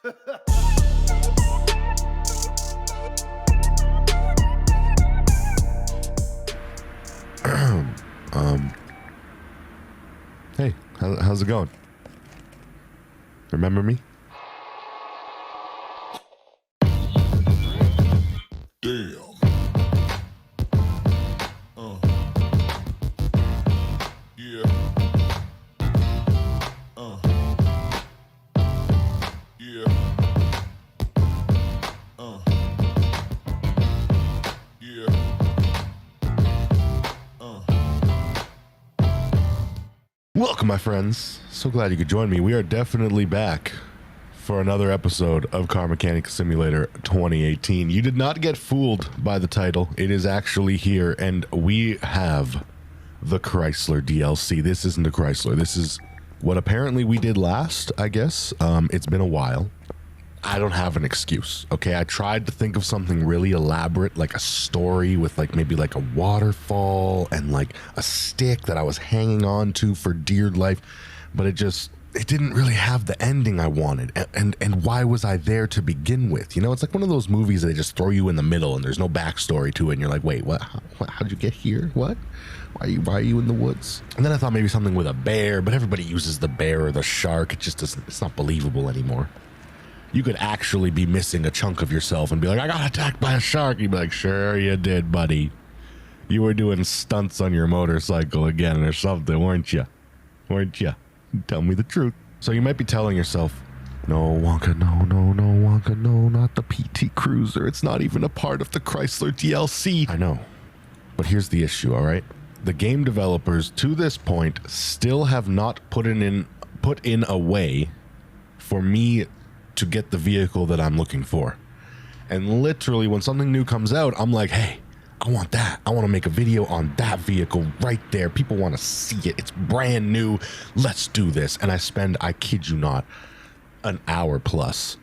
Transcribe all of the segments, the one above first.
Hey, how's it going? Remember me? Damn. Yeah. Yeah. Yeah. Welcome, my friends. So glad you could join me. We are definitely back for another episode of Car Mechanic Simulator 2018. You did not get fooled by the title. It is actually here, and we have the Chrysler DLC. This isn't a Chrysler. This is what apparently we did last, I guess. It's been a while. I don't have an excuse, okay? I tried to think of something really elaborate, like a story with like maybe like a waterfall and like a stick that I was hanging on to for dear life, but it didn't really have the ending I wanted. And why was I there to begin with? You know, it's like one of those movies that they just throw you in the middle and there's no backstory to it, and you're like, wait, what? How'd you get here? What? Why are you in the woods? And then I thought maybe something with a bear, but everybody uses the bear or the shark. It just doesn't, it's not believable anymore. You could actually be missing a chunk of yourself and be like, I got attacked by a shark. You'd be like, sure you did, buddy. You were doing stunts on your motorcycle again or something, weren't you? Weren't you? Tell me the truth. So you might be telling yourself, no, Wonka, no, Wonka, no, not the PT Cruiser. It's not even a part of the Chrysler DLC. I know, but here's the issue, all right? The game developers, to this point, still have not put in a way for me to get the vehicle that I'm looking for. And literally, when something new comes out, I'm like, hey, I want that. I want to make a video on that vehicle right there. People want to see it. It's brand new. Let's do this. And I spend, I kid you not, an hour plus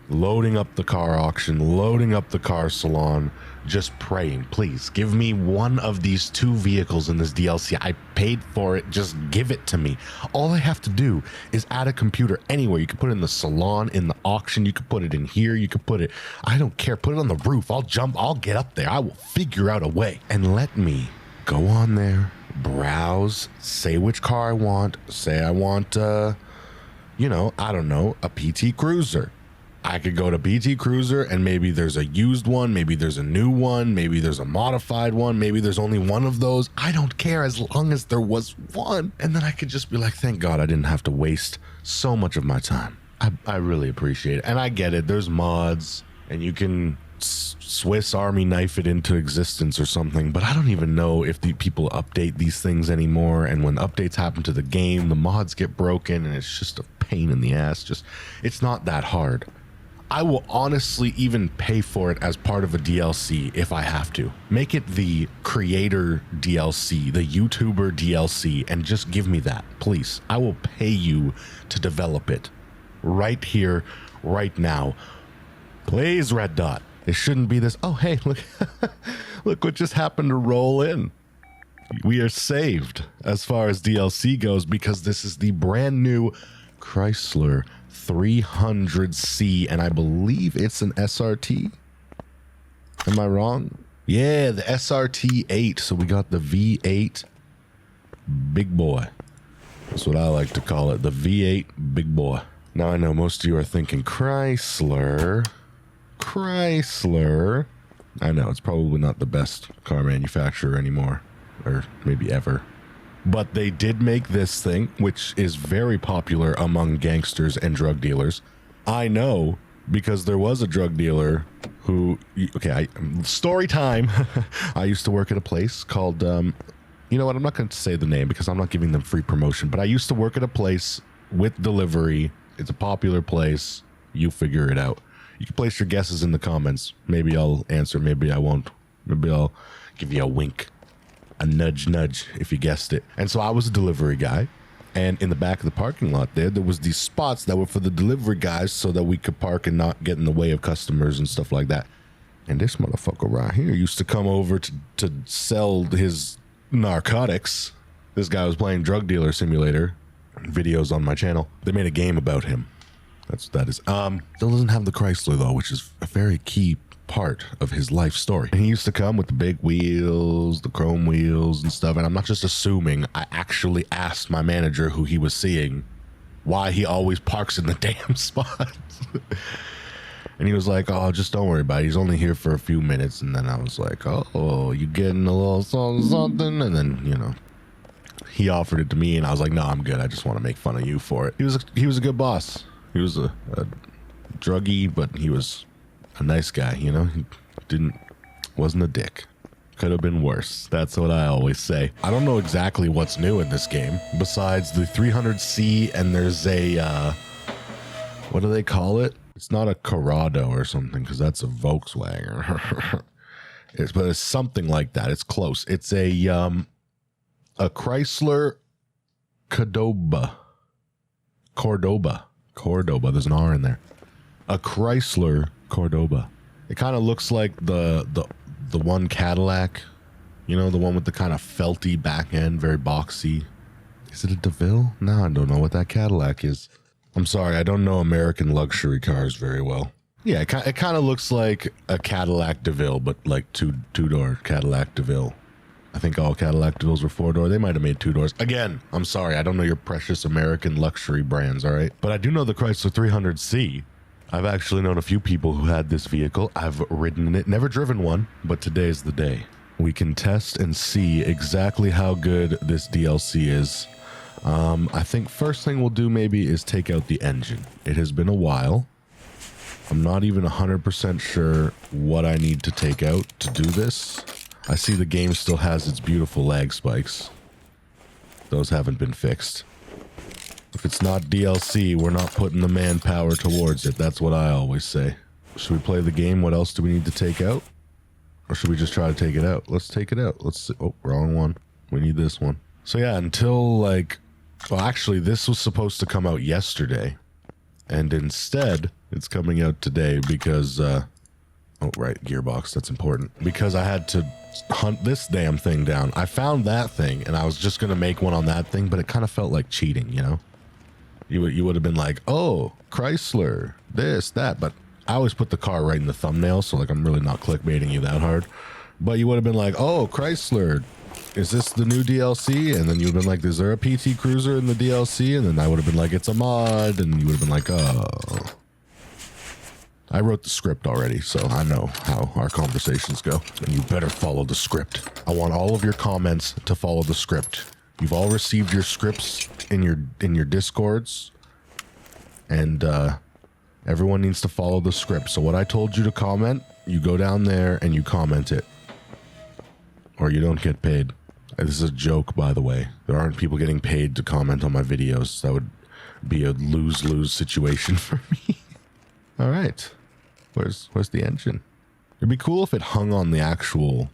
loading up the car auction, loading up the car salon, just praying, please give me one of these two vehicles in this DLC. I paid for it. Just give it to me. All I have to do is add a computer anywhere. You can put it in the salon, in the auction. You could put it in here. You could put it, I don't care. Put it on the roof. I'll jump. I'll get up there. I will figure out a way. And let me go on there, browse, say which car I want. Say I want, you know, I don't know, a PT Cruiser. I could go to PT Cruiser and maybe there's a used one, maybe there's a new one, maybe there's a modified one, maybe there's only one of those. I don't care as long as there was one. And then I could just be like, thank God I didn't have to waste so much of my time. I really appreciate it. And I get it. There's mods and you can Swiss Army knife it into existence or something, but I don't even know if the people update these things anymore. And when updates happen to the game, the mods get broken and it's just a pain in the ass. Just, it's not that hard. I will honestly even pay for it as part of a DLC if I have to. Make it the creator DLC, the YouTuber DLC, and just give me that, please. I will pay you to develop it right here, right now. Please, Red Dot. It shouldn't be this, oh, hey, look, look what just happened to roll in. We are saved as far as DLC goes because this is the brand new Chrysler 300C, and I believe it's an SRT. Am I wrong? Yeah, the SRT8. So we got the V8 big boy. That's what I like to call it, the V8 big boy. Now I know most of you are thinking Chrysler. I know it's probably not the best car manufacturer anymore, or maybe ever. But they did make this thing, which is very popular among gangsters and drug dealers. I know because there was a drug dealer who, okay, story time. I used to work at a place called, you know what, I'm not going to say the name because I'm not giving them free promotion, but I used to work at a place with delivery. It's a popular place. You figure it out. You can place your guesses in the comments. Maybe I'll answer, maybe I won't. Maybe I'll give you a wink. A nudge if you guessed it. And so I was a delivery guy, and in the back of the parking lot there was these spots that were for the delivery guys so that we could park and not get in the way of customers and stuff like that. And this motherfucker right here used to come over to sell his narcotics. This guy was playing Drug Dealer Simulator videos on my channel. They made a game about him. That's what that is. Still doesn't have the Chrysler though, which is a very key part of his life story. And he used to come with the big wheels, the chrome wheels and stuff. And I'm not just assuming. I actually asked my manager who he was seeing why he always parks in the damn spot. And he was like, oh, just don't worry about it. He's only here for a few minutes. And then I was like, oh, you getting a little something? And then, you know, he offered it to me and I was like, no, I'm good. I just want to make fun of you for it. He was a good boss. He was a druggie, but he was a nice guy, you know? He wasn't a dick. Could have been worse. That's what I always say. I don't know exactly what's new in this game besides the 300C, and there's a, what do they call it? It's not a Corrado or something, because that's a Volkswagen. But it's something like that. It's close. It's a Chrysler Cordoba. There's an R in there. A Chrysler Cordoba. It kind of looks like the one Cadillac, you know, the one with the kind of felty back end, very boxy. Is it a DeVille? No, I don't know what that Cadillac is. I'm sorry, I don't know American luxury cars very well. Yeah, it kind of looks like a Cadillac DeVille, but like two-door Cadillac DeVille. I think all Cadillac DeVilles were four-door. They might have made two doors. Again, I'm sorry, I don't know your precious American luxury brands, all right? But I do know the Chrysler 300C. I've actually known a few people who had this vehicle. I've ridden in it, never driven one, but today's the day. We can test and see exactly how good this DLC is. I think first thing we'll do maybe is take out the engine. It has been a while. I'm not even 100% sure what I need to take out to do this. I see the game still has its beautiful lag spikes. Those haven't been fixed. If it's not DLC, we're not putting the manpower towards it. That's what I always say. Should we play the game? What else do we need to take out? Or should we just try to take it out? Let's take it out. Let's see. Oh, wrong one. We need this one. So yeah, until like... Well, actually, this was supposed to come out yesterday. And instead, it's coming out today because... oh, right. Gearbox. That's important. Because I had to hunt this damn thing down. I found that thing, and I was just going to make one on that thing, but it kind of felt like cheating, you know? You would have been like, oh, Chrysler, this, that. But I always put the car right in the thumbnail, so like I'm really not clickbaiting you that hard. But you would have been like, oh, Chrysler, is this the new DLC? And then you would have been like, is there a PT Cruiser in the DLC? And then I would have been like, it's a mod. And you would have been like, oh. I wrote the script already, so I know how our conversations go. And you better follow the script. I want all of your comments to follow the script. You've all received your scripts in your Discords, and everyone needs to follow the script. So what I told you to comment, you go down there and you comment it, or you don't get paid. This is a joke, by the way. There aren't people getting paid to comment on my videos. That would be a lose-lose situation for me. All right, where's the engine? It'd be cool if it hung on the actual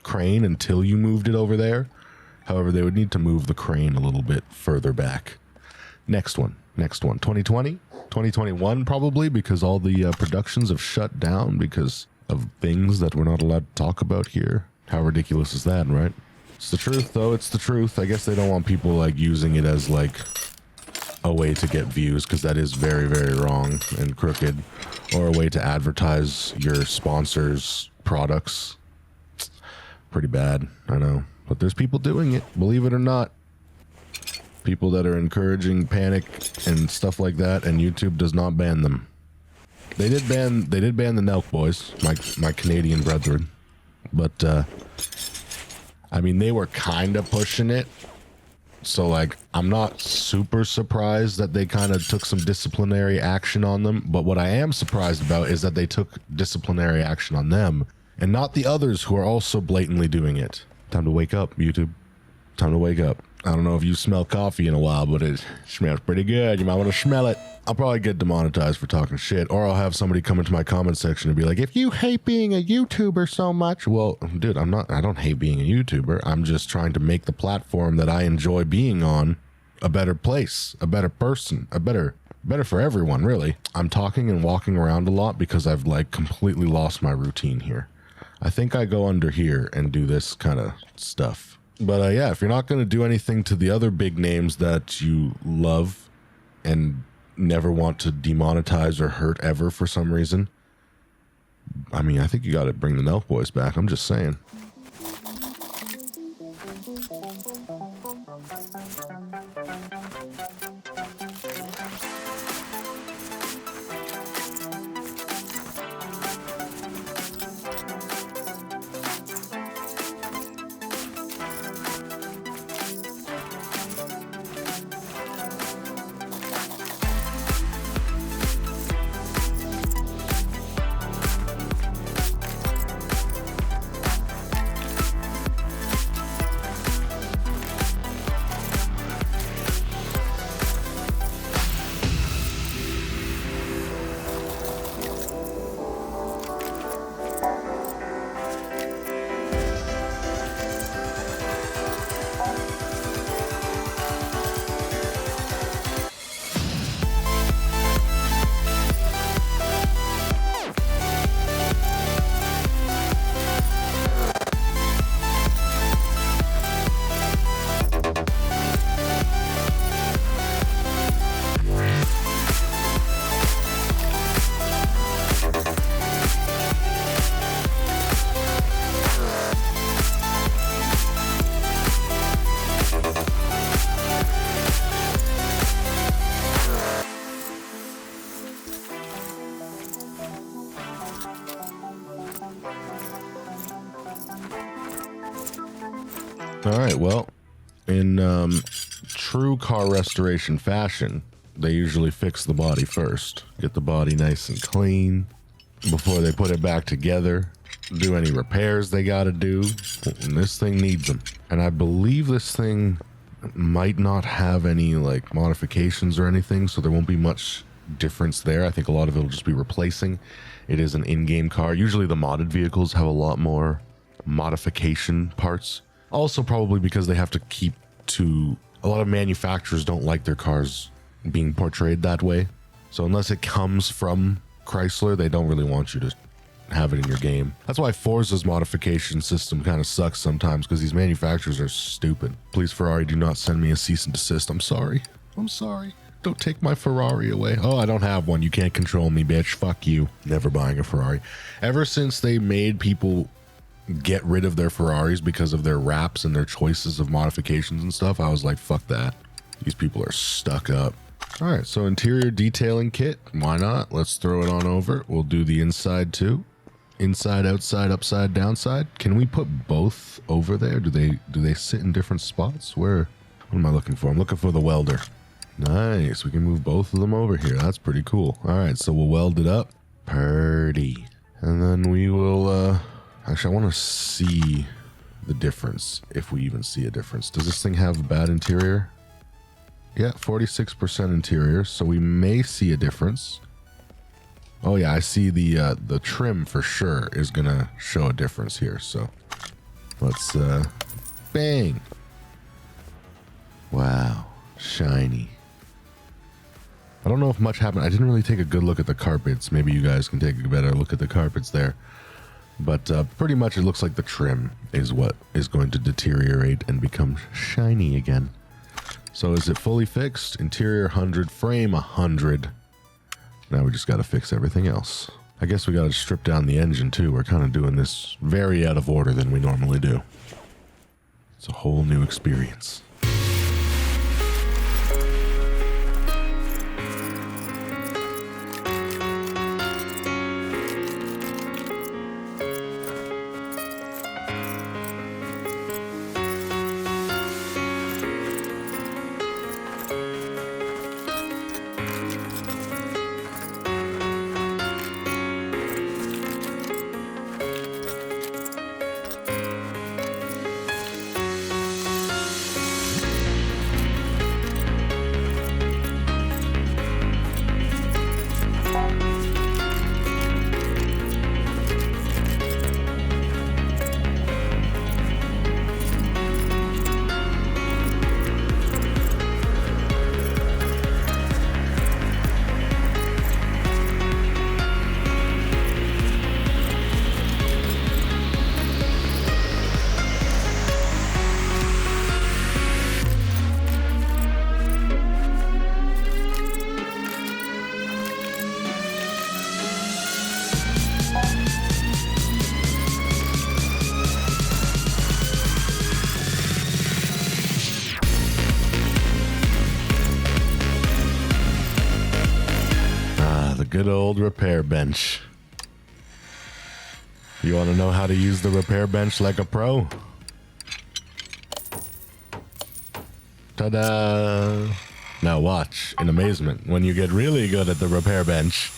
crane until you moved it over there. However, they would need to move the crane a little bit further back. Next one. 2020? 2021 probably, because all the productions have shut down because of things that we're not allowed to talk about here. How ridiculous is that, right? It's the truth, though. It's the truth. I guess they don't want people like using it as like a way to get views, because that is very, very wrong and crooked, or a way to advertise your sponsors' products. Pretty bad, I know. But there's people doing it, believe it or not. People that are encouraging panic and stuff like that, and YouTube does not ban them. They did ban the Nelk boys, my Canadian brethren. But I mean, they were kind of pushing it. So like, I'm not super surprised that they kind of took some disciplinary action on them. But what I am surprised about is that they took disciplinary action on them and not the others who are also blatantly doing it. Time to wake up, YouTube. Time to wake up. I don't know if you smell coffee in a while, but it smells pretty good. You might want to smell it. I'll probably get demonetized for talking shit, or I'll have somebody come into my comment section and be like, if you hate being a YouTuber so much, well, dude, I don't hate being a YouTuber. I'm just trying to make the platform that I enjoy being on a better place, a better person, a better for everyone, really. I'm talking and walking around a lot because I've like completely lost my routine here. I think I go under here and do this kind of stuff. But yeah, if you're not going to do anything to the other big names that you love and never want to demonetize or hurt ever for some reason, I mean, I think you got to bring the Nelk Boys back. I'm just saying. All right, well, in true car restoration fashion, they usually fix the body first. Get the body nice and clean before they put it back together. Do any repairs they got to do. And this thing needs them. And I believe this thing might not have any like modifications or anything, so there won't be much difference there. I think a lot of it will just be replacing. It is an in-game car. Usually the modded vehicles have a lot more modification parts. Also probably because they have to keep to... A lot of manufacturers don't like their cars being portrayed that way. So unless it comes from Chrysler, they don't really want you to have it in your game. That's why Forza's modification system kind of sucks sometimes, because these manufacturers are stupid. Please, Ferrari, do not send me a cease and desist. I'm sorry. I'm sorry. Don't take my Ferrari away. Oh, I don't have one. You can't control me, bitch. Fuck you. Never buying a Ferrari. Ever since they made people get rid of their Ferraris because of their wraps and their choices of modifications and stuff, I was like, fuck that. These people are stuck up. All right, so interior detailing kit. Why not? Let's throw it on over. We'll do the inside too. Inside, outside, upside, downside. Can we put both over there? Do they sit in different spots? Where? What am I looking for? I'm looking for the welder. Nice. We can move both of them over here. That's pretty cool. All right, so we'll weld it up. Purdy. And then we will... Actually, I want to see the difference, if we even see a difference. Does this thing have a bad interior? Yeah, 46% interior, so we may see a difference. Oh yeah, I see the trim for sure is going to show a difference here, so let's, bang! Wow, shiny. I don't know if much happened. I didn't really take a good look at the carpets. Maybe you guys can take a better look at the carpets there. But pretty much it looks like the trim is what is going to deteriorate and become shiny again. So is it fully fixed? Interior 100, frame 100. Now we just got to fix everything else. I guess we got to strip down the engine too. We're kind of doing this very out of order than we normally do. It's a whole new experience. good old repair bench. You want to know how to use the repair bench like a pro? Ta-da! Now watch in amazement when you get really good at the repair bench.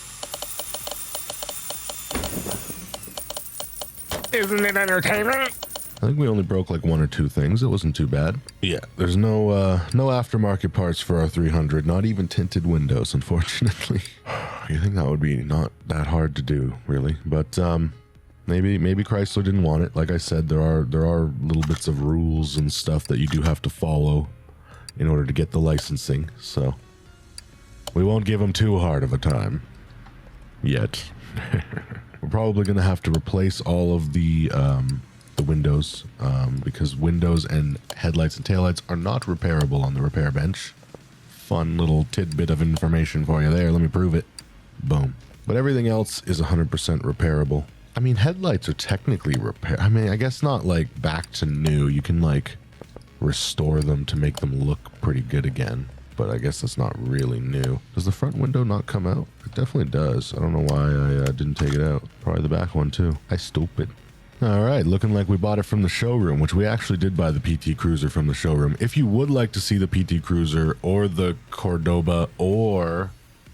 Isn't it entertainment? I think we only broke like one or two things. It wasn't too bad. Yeah, there's no aftermarket parts for our 300. Not even tinted windows, unfortunately. You think that would be not that hard to do, really? But maybe Chrysler didn't want it. Like I said, there are little bits of rules and stuff that you do have to follow in order to get the licensing. So we won't give them too hard of a time yet. We're probably going to have to replace all of the windows because windows and headlights and taillights are not repairable on the repair bench. Fun little tidbit of information for you there. Let me prove it. Boom. But everything else is 100% repairable. I mean, headlights are technically repair. I mean, I guess not like back to new. You can like restore them to make them look pretty good again. But I guess that's not really new. Does the front window not come out? It definitely does. I don't know why I didn't take it out. Probably the back one too. I stupid. All right, looking like we bought it from the showroom, which we actually did buy the PT Cruiser from the showroom. If you would like to see the PT Cruiser or the Cordoba or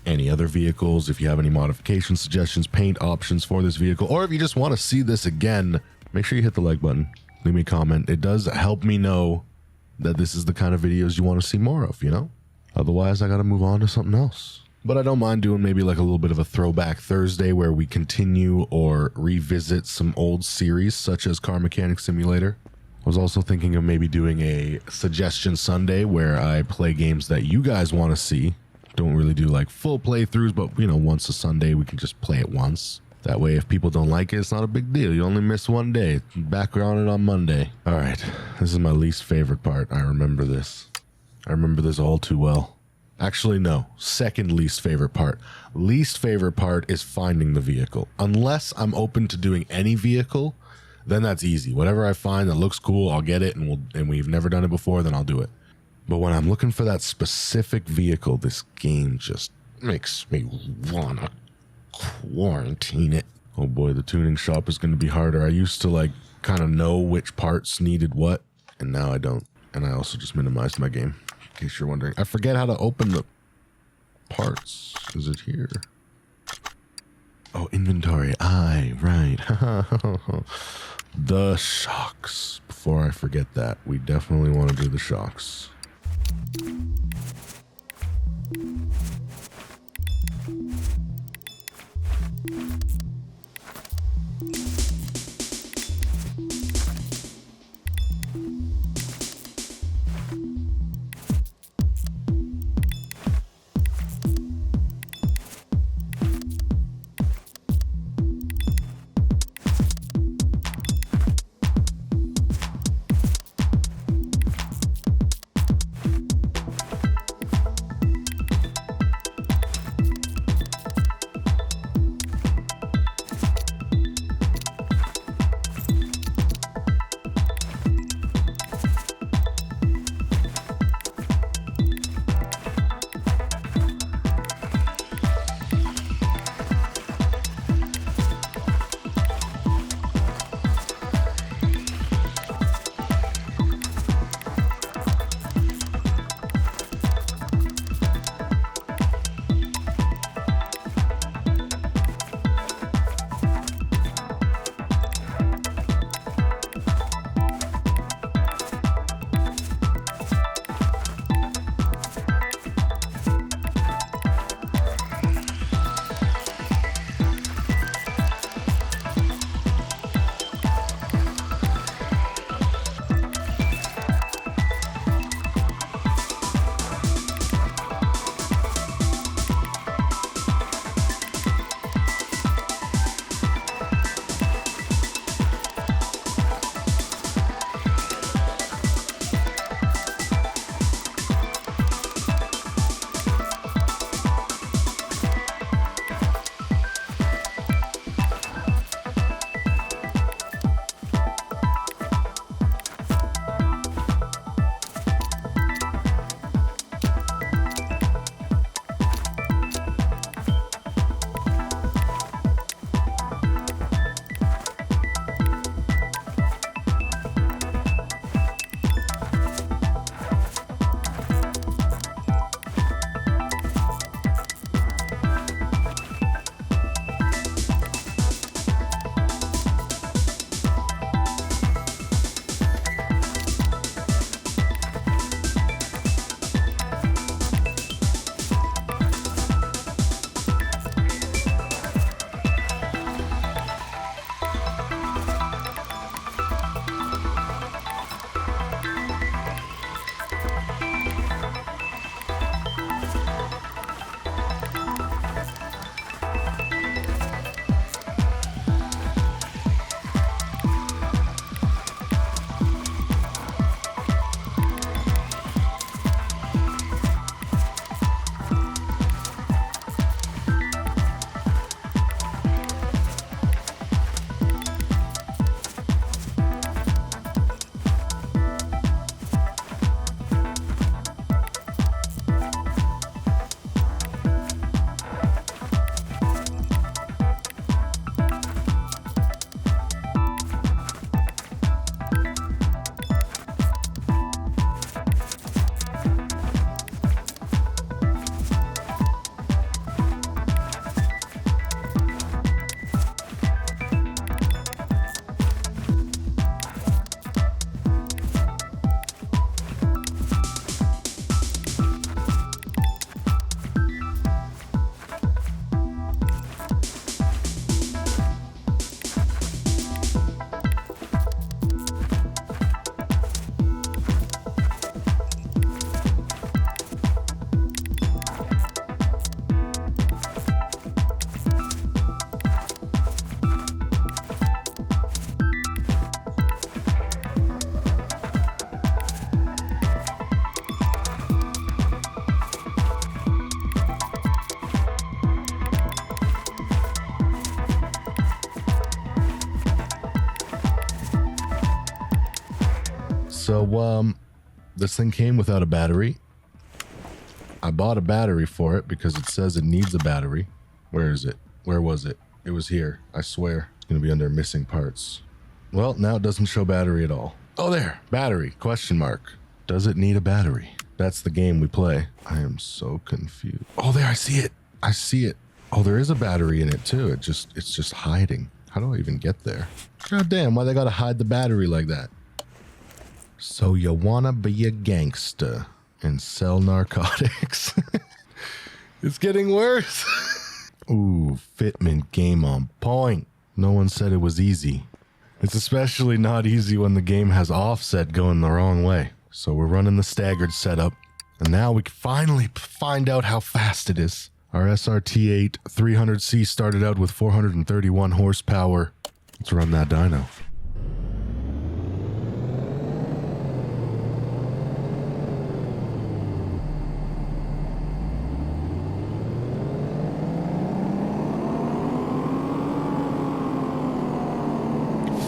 any other vehicles, if you have any modification suggestions, paint options for this vehicle, or if you just want to see this again, make sure you hit the like button. Leave me a comment. It does help me know that this is the kind of videos you want to see more of, you know? Otherwise, I got to move on to something else. But I don't mind doing maybe like a little bit of a throwback Thursday where we continue or revisit some old series such as Car Mechanic Simulator. I was also thinking of maybe doing a suggestion Sunday where I play games that you guys want to see. Don't really do like full playthroughs, but you know, once a Sunday we can just play it once. That way if people don't like it, it's not a big deal. You only miss one day. Back on it on Monday. All right, this is my least favorite part. I remember this. I remember this all too well. Actually, no. Second least favorite part. Least favorite part is finding the vehicle. Unless I'm open to doing any vehicle, then that's easy. Whatever I find that looks cool, I'll get it, and we've never done it before, then I'll do it. But when I'm looking for that specific vehicle, this game just makes me wanna quarantine it. Oh boy, the tuning shop is going to be harder. I used to like kind of know which parts needed what, and now I don't. And I also just minimized my game. In case you're wondering, I forget how to open the parts. Is it here? Oh, inventory. Aye, right. The shocks. Before I forget that, we definitely want to do the shocks. So, this thing came without a battery. I bought a battery for it because it says it needs a battery. Where is it? Where was it? It was here. I swear. It's going to be under missing parts. Well, now it doesn't show battery at all. Oh, there. Battery. Question mark. Does it need a battery? That's the game we play. I am so confused. Oh, there. I see it. I see it. Oh, there is a battery in it too. It's just hiding. How do I even get there? God damn, why they gotta hide the battery like that? So you wanna be a gangster and sell narcotics? It's getting worse. Ooh, fitment game on point. No one said it was easy. It's especially not easy when the game has offset going the wrong way. So we're running the staggered setup, and now we can finally find out how fast it is. Our SRT8 300C started out with 431 horsepower. Let's run that dyno.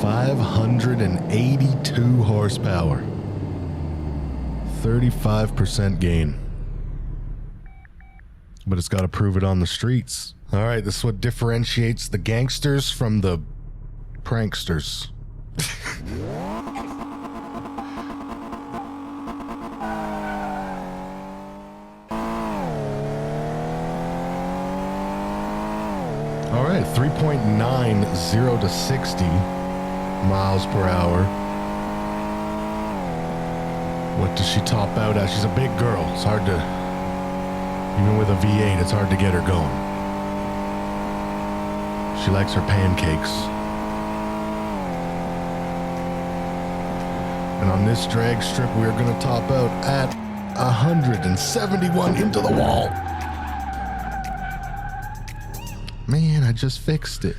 $582 horsepower. 35% gain. But it's got to prove it on the streets. All right, this is what differentiates the gangsters from the pranksters. All right, 3.90 to 60 miles per hour. What does she top out at? She's a big girl. It's hard to... Even with a V8, it's hard to get her going. She likes her pancakes. And on this drag strip, we're going to top out at 171 into the wall. Man, I just fixed it.